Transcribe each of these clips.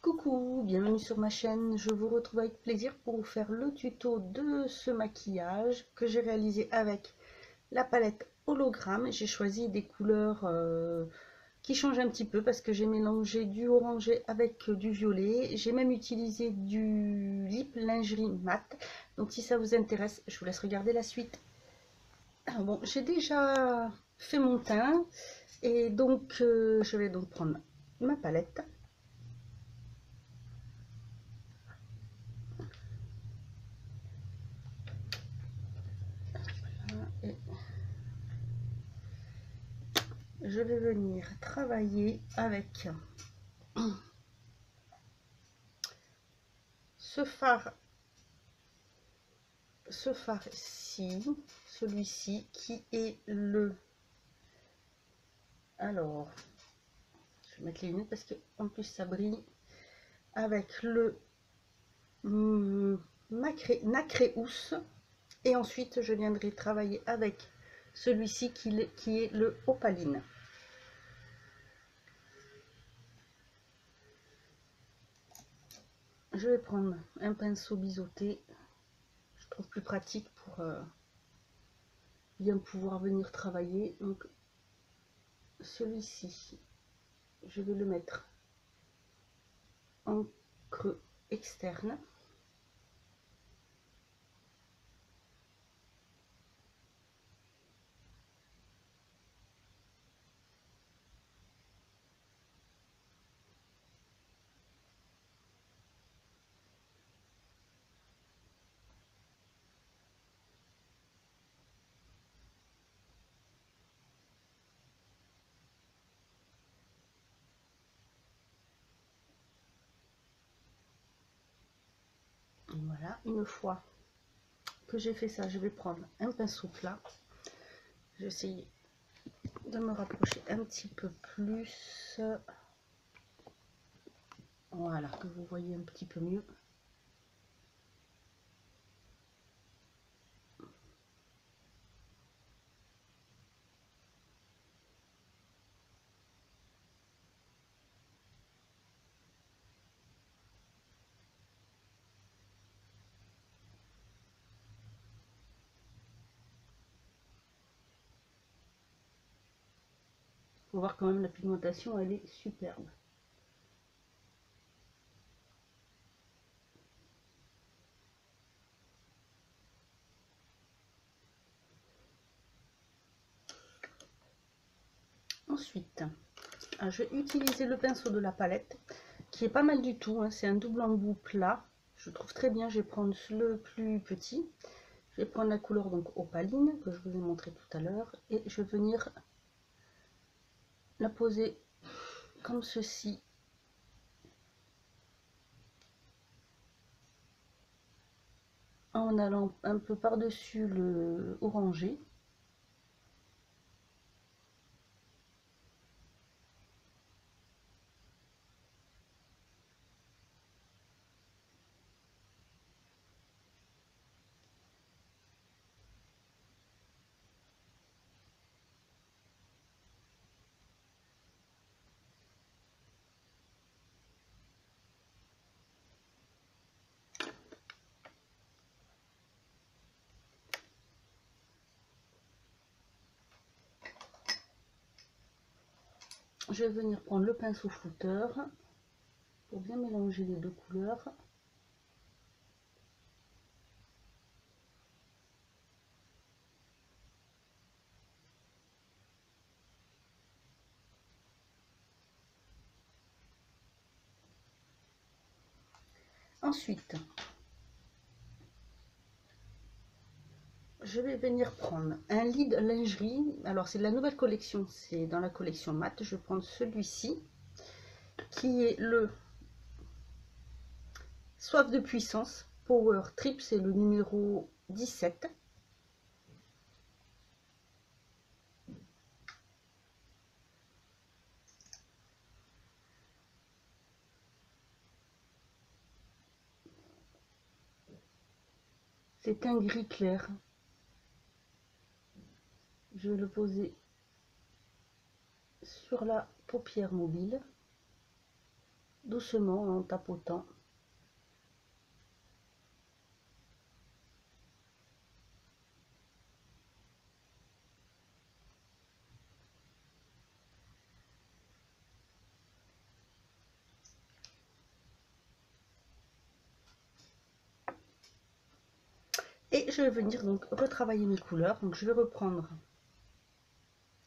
Coucou, bienvenue sur ma chaîne. Je vous retrouve avec plaisir pour vous faire le tuto de ce maquillage que j'ai réalisé avec la palette hologramme. J'ai choisi des couleurs qui changent un petit peu parce que j'ai mélangé du orangé avec du violet. J'ai même utilisé du lip lingerie mat. Donc si ça vous intéresse, je vous laisse regarder la suite. Alors bon, j'ai déjà fait mon teint et donc je vais donc prendre ma palette. Et je vais venir travailler avec ce fard ici, celui-ci qui est le, alors je vais mettre les lunettes parce que en plus ça brille, avec le Nacréous, et ensuite je viendrai travailler avec celui-ci qui est le Opaline. Je vais prendre un pinceau biseauté, je trouve plus pratique pour bien pouvoir venir travailler. Donc celui-ci, je vais le mettre en creux externe. Voilà, une fois que j'ai fait ça, je vais prendre un pinceau plat. Je vais essayer de me rapprocher un petit peu plus. Voilà, que vous voyez un petit peu mieux. Faut voir quand même la pigmentation, elle est superbe. Ensuite, je vais utiliser le pinceau de la palette, qui est pas mal du tout, hein. C'est un double embout plat, je trouve très bien. Je vais prendre le plus petit, je vais prendre la couleur donc opaline, que je vous ai montré tout à l'heure, et je vais venir la poser comme ceci, en allant un peu par-dessus le orangé. Je vais venir prendre le pinceau flouteur pour bien mélanger les deux couleurs. Ensuite, je vais venir prendre un lead lingerie. Alors c'est de la nouvelle collection, c'est dans la collection mat. Je vais prendre celui-ci qui est le Soif de puissance Power Trip, c'est le numéro 17. C'est un gris clair. Je vais le poser sur la paupière mobile. doucement en tapotant. Et je vais venir donc retravailler mes couleurs. Donc je vais reprendre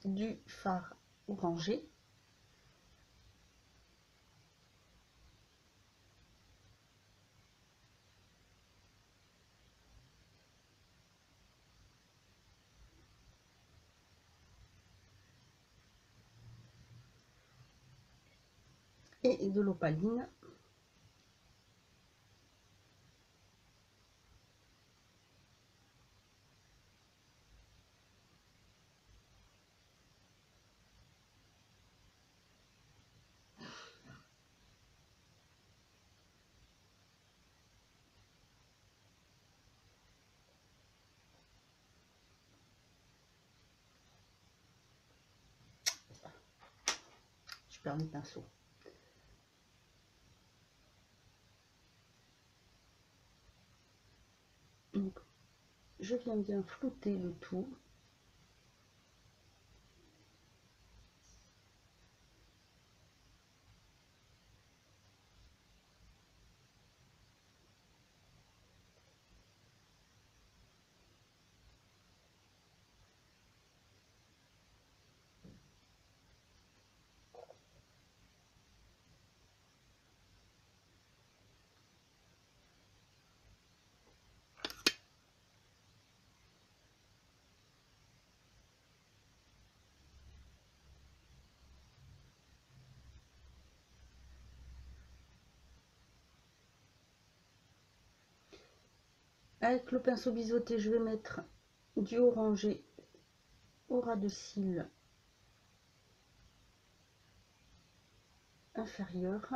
du fard orangé. Et de l'opaline. Je perds mes pinceaux. Donc, je viens bien flouter le tout. Avec le pinceau biseauté, je vais mettre du orangé au ras de cils inférieur.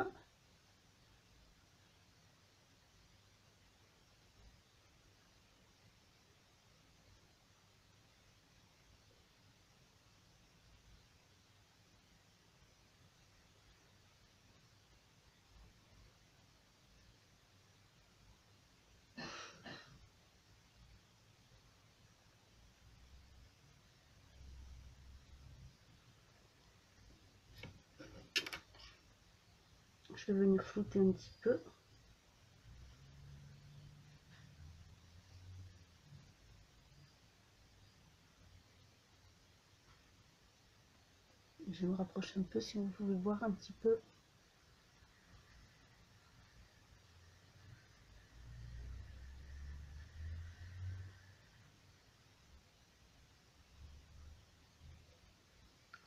Je vais venir flouter un petit peu. Je me rapproche un peu si vous pouvez voir un petit peu.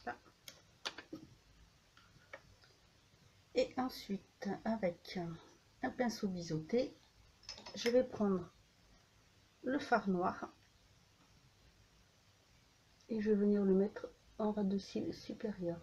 Là. Et ensuite, avec un pinceau biseauté, je vais prendre le fard noir et je vais venir le mettre en ras de cils supérieur.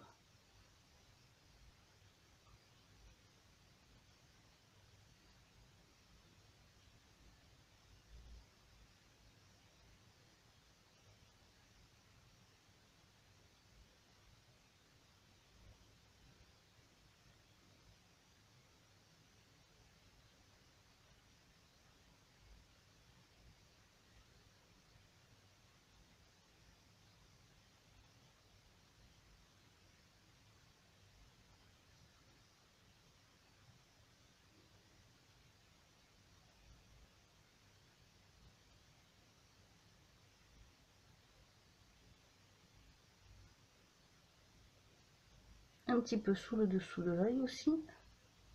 Un petit peu sous le dessous de l'œil aussi,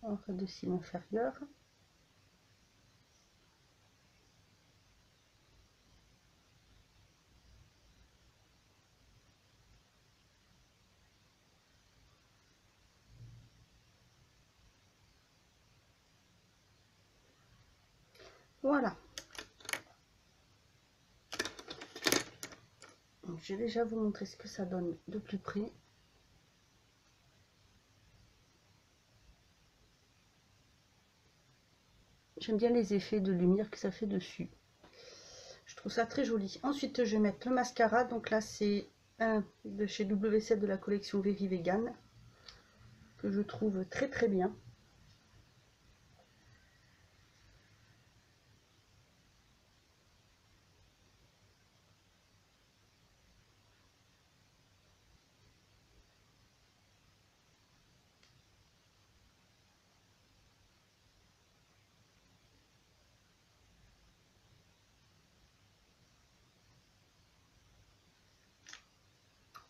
en ras de cils inférieur. Voilà. Je vais déjà vous montrer ce que ça donne de plus près. J'aime bien les effets de lumière que ça fait dessus. Je trouve ça très joli. Ensuite, je vais mettre le mascara. Donc là, c'est un de chez WC de la collection Very Vegan, que je trouve très très bien.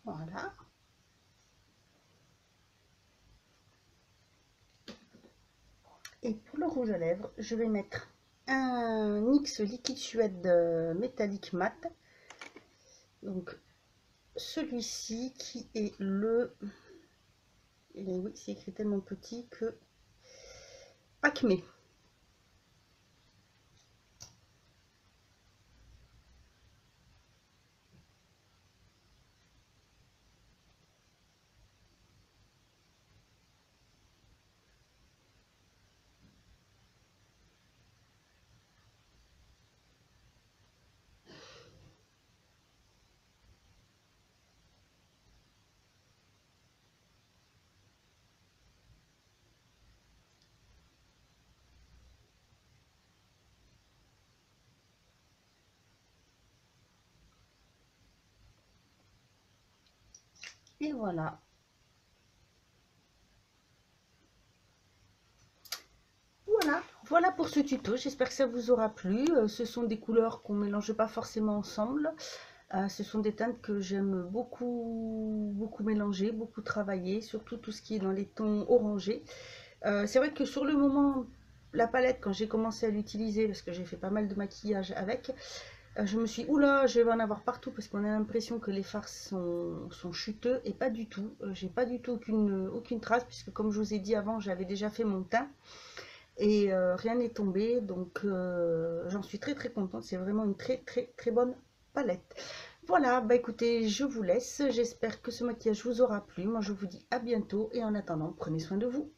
Voilà. Et pour le rouge à lèvres, je vais mettre un NYX liquide suède métallique mat. Donc celui-ci qui est le... Et oui, c'est écrit tellement petit que... Acmé. Et voilà. Voilà pour ce tuto, j'espère que ça vous aura plu. Ce sont des couleurs qu'on ne mélange pas forcément ensemble. Ce sont des teintes que j'aime beaucoup mélanger, beaucoup travailler, surtout tout ce qui est dans les tons orangés. C'est vrai que sur le moment, la palette, quand j'ai commencé à l'utiliser, parce que j'ai fait pas mal de maquillage avec, je me suis dit, oula, je vais en avoir partout parce qu'on a l'impression que les fards sont chuteux, et pas du tout. J'ai pas du tout aucune trace, puisque comme je vous ai dit avant, j'avais déjà fait mon teint. Et rien n'est tombé, donc j'en suis très contente. C'est vraiment une très bonne palette. Voilà, bah écoutez, je vous laisse. J'espère que ce maquillage vous aura plu. Moi, je vous dis à bientôt et en attendant, prenez soin de vous.